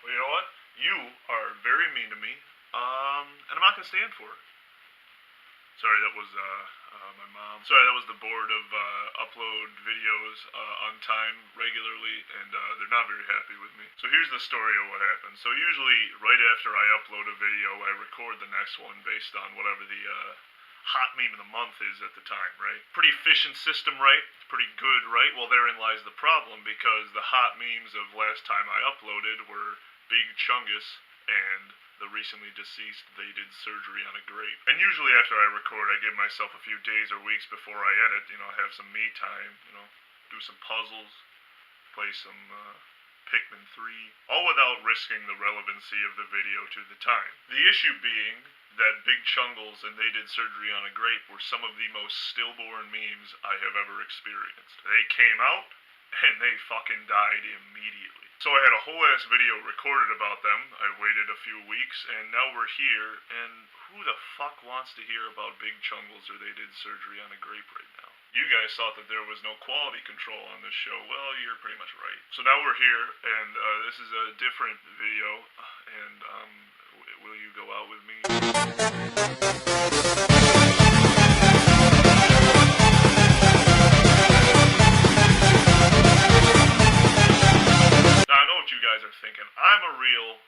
Well, you know what? You are very mean to me, and I'm not gonna stand for it. Sorry, that was my mom. Sorry, that was the board of upload videos on time regularly, and they're not very happy with me. So here's the story of what happened. So usually, right after I upload a video, I record the next one based on whatever the hot meme of the month is at the time, right? Pretty efficient system, right? Pretty good, right? Well, therein lies the problem because the hot memes of last time I uploaded were Big Chungus and the recently deceased They Did Surgery on a Grape. And usually after I record, I give myself a few days or weeks before I edit, have some me time, do some puzzles, play some Pikmin 3, all without risking the relevancy of the video to the time. The issue being that Big Chungles and They Did Surgery on a Grape were some of the most stillborn memes I have ever experienced. They came out, and they fucking died immediately. So I had a whole ass video recorded about them. I waited a few weeks, and now we're here, and who the fuck wants to hear about Big Chungles or They Did Surgery on a Grape right now? You guys thought that there was no quality control on this show. Well, you're pretty much right. So now we're here, and this is a different video, and will you go out with me? Now, I know what you guys are thinking. I'm a real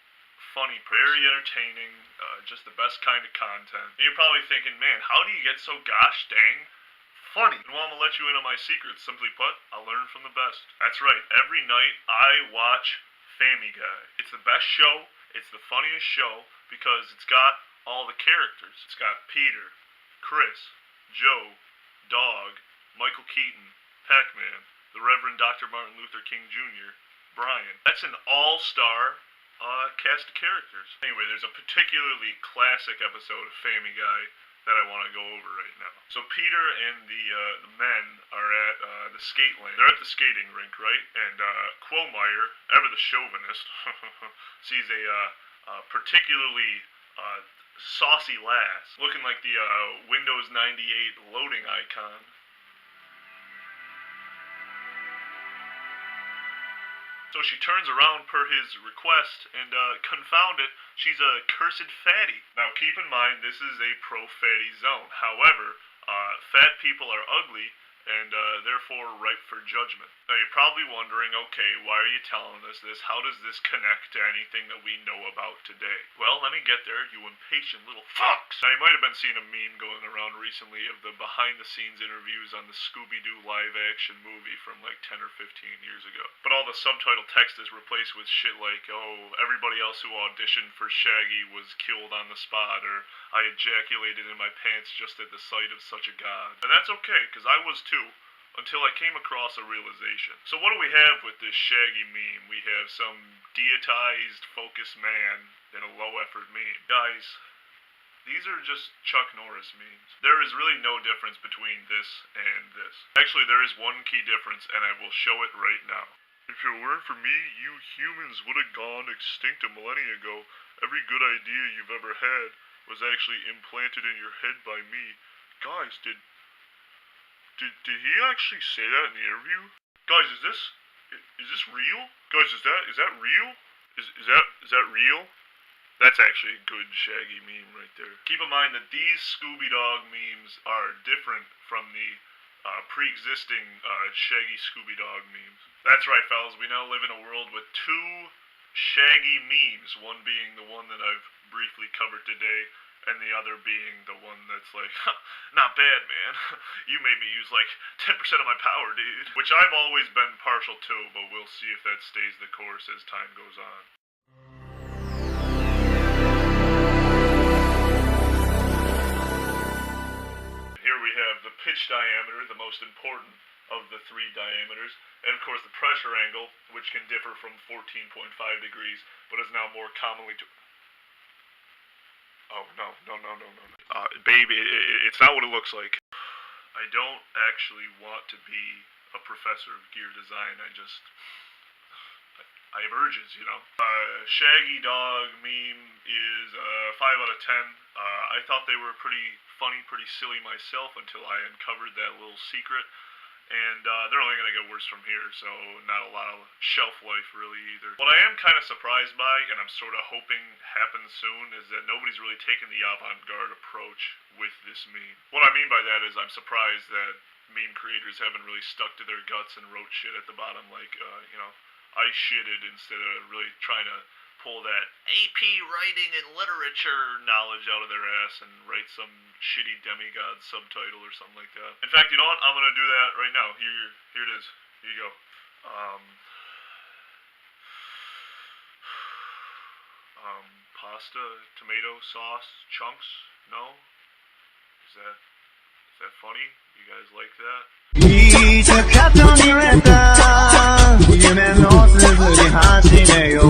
funny person. Very entertaining, just the best kind of content. And you're probably thinking, man, how do you get so gosh dang funny? Well, I'm gonna let you in on my secret. Simply put, I learn from the best. That's right. Every night I watch Family Guy. It's the best show. It's the funniest show because it's got all the characters. It's got Peter, Chris, Joe, Dog, Michael Keaton, Pac-Man, the Reverend Dr. Martin Luther King Jr., Brian. That's an all-star cast of characters. Anyway, there's a particularly classic episode of Family Guy that I want to go over right now. So Peter and the men are at the skate lane. They're at the skating rink, right? And Quomeyer, ever the chauvinist, sees a particularly saucy lass looking like the Windows 98 loading icon. So she turns around per his request, and confound it, she's a cursed fatty. Now keep in mind, this is a pro-fatty zone. However, fat people are ugly, and therefore ripe for judgment. Now you're probably wondering, okay, why are you telling us this? How does this connect to anything that we know about today? Well, let me get there, you impatient little fucks! Now you might have been seeing a meme going around recently of the behind-the-scenes interviews on the Scooby-Doo live-action movie from like 10 or 15 years ago. But all the subtitle text is replaced with shit like, oh, everybody else who auditioned for Shaggy was killed on the spot, or I ejaculated in my pants just at the sight of such a god. And that's okay, because I was too, until I came across a realization. So what do we have with this Shaggy meme? We have some deitized, focused man in a low-effort meme. Guys, these are just Chuck Norris memes. There is really no difference between this and this. Actually, there is one key difference, and I will show it right now. If it weren't for me, you humans would have gone extinct a millennia ago. Every good idea you've ever had was actually implanted in your head by me. Guys, did he actually say that in the interview? Guys, is this real? Guys, is that real? Is that real? That's actually a good Shaggy meme right there. Keep in mind that these Scooby Dog memes are different from the pre-existing Shaggy Scooby Dog memes. That's right, fellas. We now live in a world with two Shaggy memes. One being the one that I've briefly covered today, and the other being the one that's like, not bad, man. You made me use like 10% of my power, dude. Which I've always been partial to, but we'll see if that stays the course as time goes on. Here we have the pitch diameter, the most important of the three diameters, and of course the pressure angle, which can differ from 14.5 degrees, but is now more commonly Oh, no. Baby, it's not what it looks like. I don't actually want to be a professor of gear design. I have urges, Shaggy Dog meme is 5 out of 10. I thought they were pretty funny, pretty silly myself until I uncovered that little secret. and they're only going to get worse from here, so not a lot of shelf life really either. What I am kind of surprised by, and I'm sort of hoping happens soon, is that nobody's really taken the avant-garde approach with this meme. What I mean by that is I'm surprised that meme creators haven't really stuck to their guts and wrote shit at the bottom like, I shitted, instead of really trying to pull that AP writing and literature knowledge out of their ass and write some shitty demigod subtitle or something like that. In fact, you know what? I'm gonna do that right now. Here it is. Here you go. Pasta, tomato sauce, chunks? No? Is that funny? You guys like that? 一切看到你脸蛋，里面都是自己还是没有。